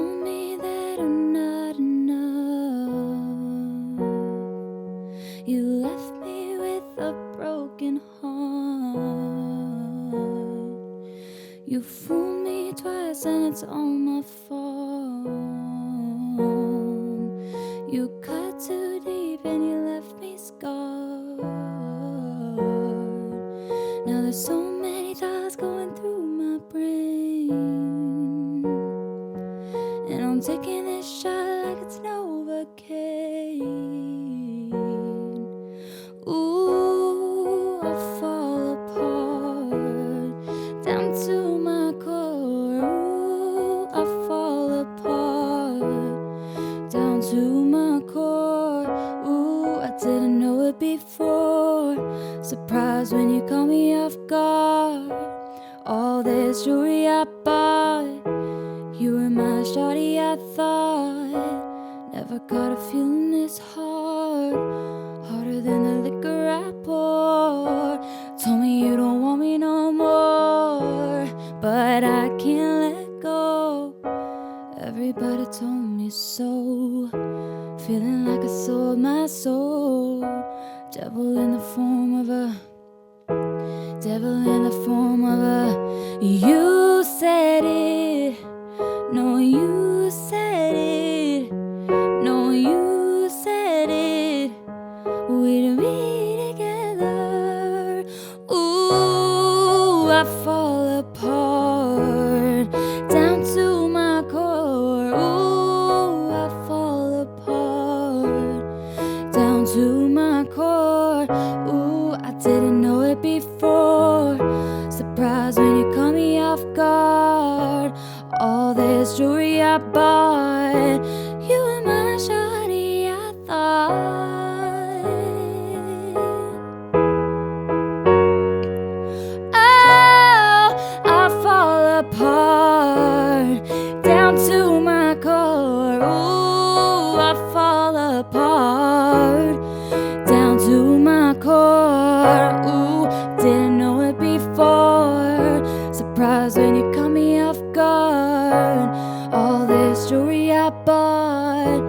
told me that I'm not enough. You left me with a broken heart. You fooled me twice and it's all my fault. You cut too deep and you left me scarred. Now there's so many thoughts going through my brain, and I'm taking this shot like it's Novocaine. Ooh, I fall apart down to my core. Ooh, I fall apart down to my core. Ooh, I didn't know it before. Surprised when you caught me off guard. All this jewelry I bought, you were my shawty, I thought. Never caught a feeling this hard, harder than the liquor I pour. Told me you don't want me no more, but I can't let go. Everybody told me so, feeling like I sold my soul. Devil in the form of a, devil in the form of a. You said it, no, you said it, no, you said it. We'd be together. Ooh, I fall apart down to my core. Ooh, I fall apart down to my core. Ooh, I didn't know it before. Surprised when you caught me off guard. All this jewelry I bought, you were my shawty, I thought. Oh, I fall apart down to my core. Ooh, I fall apart down to my core. Ooh, didn't know it before. Surprised when you caught me off guard. All this jewelry I bought,